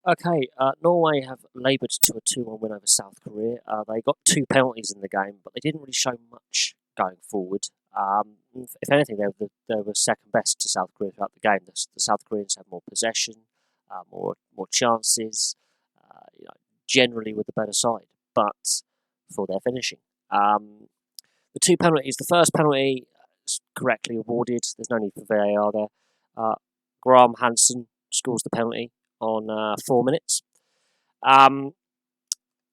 Okay, Norway have laboured to a 2-1 win over South Korea. They got two penalties in the game, but they didn't really show much going forward. If anything, they were second best to South Korea throughout the game. The South Koreans had more possession, more chances, generally with the better side, but for their finishing. The two penalties, the first penalty is correctly awarded. There's no need for VAR there. Uh, Graham Hansen scores the penalty on 4 minutes. Um,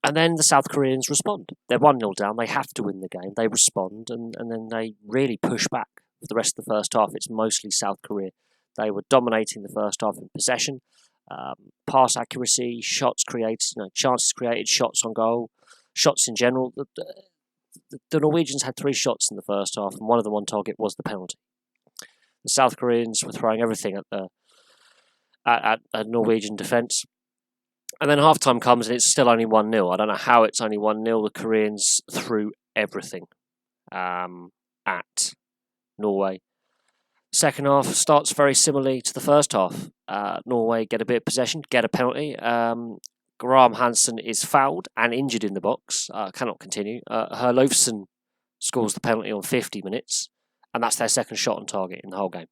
and then the South Koreans respond. They're 1-0 down. They have to win the game. They respond, and then they really push back for the rest of the first half. It's mostly South Korea. They were dominating the first half in possession, um, pass accuracy, shots created, chances created, shots on goal, shots in general. The Norwegians had three shots in the first half, and one of them on target was the penalty. The South Koreans were throwing everything at the at Norwegian defence. And then half time comes and it's still only 1-0. I don't know how it's only 1-0. The Koreans threw everything at Norway. Second half starts very similarly to the first half. Norway get a bit of possession, get a penalty. Graham Hansen is fouled and injured in the box, cannot continue. Herlofsen scores the penalty on 50 minutes, and that's their second shot on target in the whole game.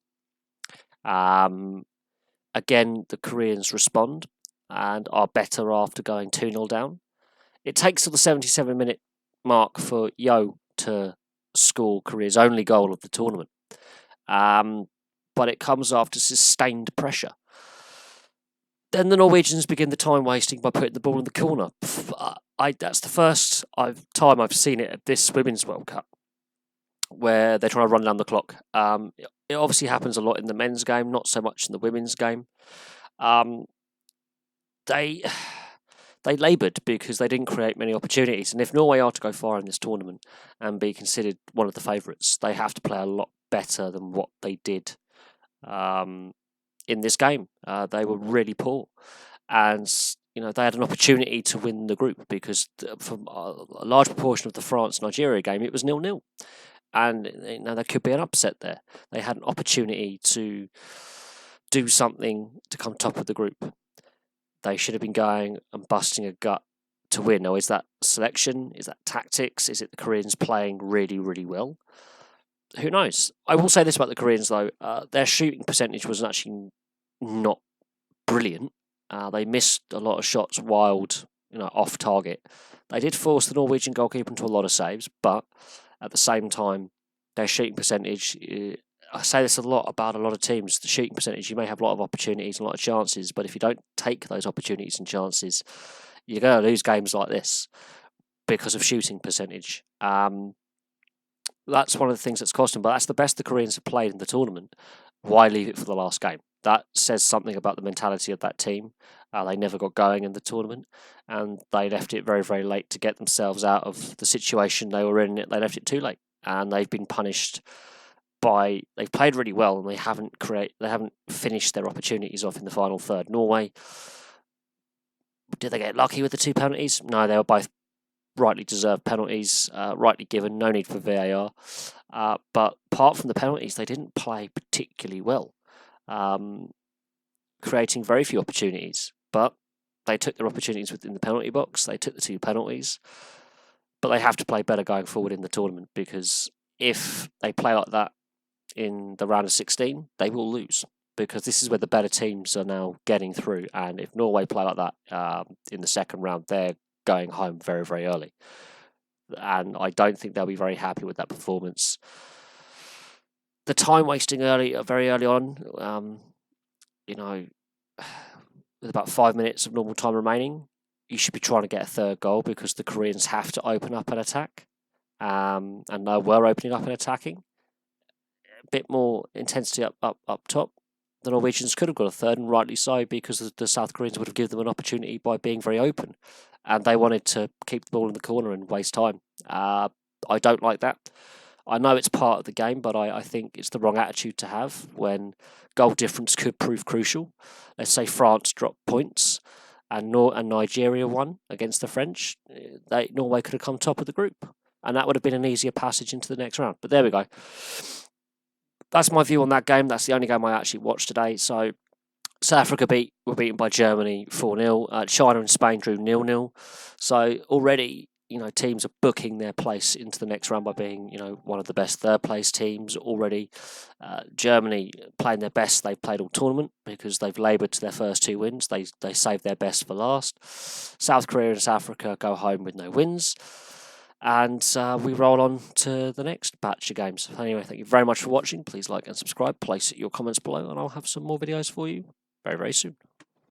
Again, the Koreans respond and are better after going 2-0 down. It takes till the 77-minute mark for Yo to score Korea's only goal of the tournament. But it comes after sustained pressure. Then the Norwegians begin the time wasting by putting the ball in the corner. That's the first time I've seen it at this Women's World Cup, where they're trying to run down the clock. It obviously happens a lot in the men's game, not so much in the women's game. They laboured because they didn't create many opportunities. And if Norway are to go far in this tournament and be considered one of the favourites, they have to play a lot better than what they did in this game. They were really poor. And they had an opportunity to win the group because for a large proportion of the France-Nigeria game, it was 0-0. And there could be an upset there. They had an opportunity to do something to come top of the group. They should have been going and busting a gut to win. Now, is that selection? Is that tactics? Is it the Koreans playing really, really well? Who knows? I will say this about the Koreans, though. Their shooting percentage was actually not brilliant. They missed a lot of shots wild, off target. They did force the Norwegian goalkeeper into a lot of saves, but at the same time, their shooting percentage, I say this a lot about a lot of teams, the shooting percentage, you may have a lot of opportunities and a lot of chances, but if you don't take those opportunities and chances, you're going to lose games like this because of shooting percentage. That's one of the things that's cost them, but that's the best the Koreans have played in the tournament. Why leave it for the last game? That says something about the mentality of that team. They never got going in the tournament, and they left it very, very late to get themselves out of the situation they were in. They left it too late, and they've been punished by. They've played really well, and they haven't finished their opportunities off in the final third. Norway, did they get lucky with the two penalties? No, they were both rightly deserved penalties, rightly given. No need for VAR. But apart from the penalties, they didn't play particularly well, creating very few opportunities. But they took their opportunities within the penalty box. They took the two penalties. But they have to play better going forward in the tournament, because if they play like that in the round of 16, they will lose, because this is where the better teams are now getting through. And if Norway play like that in the second round, they're going home very, very early. And I don't think they'll be very happy with that performance. The time wasting very early on, with about 5 minutes of normal time remaining, you should be trying to get a third goal, because the Koreans have to open up an attack. And they were opening up and attacking. A bit more intensity up top. The Norwegians could have got a third, and rightly so, because the South Koreans would have given them an opportunity by being very open. And they wanted to keep the ball in the corner and waste time. I don't like that. I know it's part of the game, but I think it's the wrong attitude to have when goal difference could prove crucial. Let's say France dropped points and Nigeria won against the French. Norway could have come top of the group, and that would have been an easier passage into the next round. But there we go. That's my view on that game. That's the only game I actually watched today. So South Africa were beaten by Germany 4-0. China and Spain drew 0-0. So already, teams are booking their place into the next round by being, one of the best third place teams already. Germany playing their best they've played all tournament because they've laboured to their first 2 wins. They saved their best for last. South Korea and South Africa go home with no wins. And we roll on to the next batch of games. Anyway, thank you very much for watching. Please like and subscribe. Place your comments below, and I'll have some more videos for you very, very soon.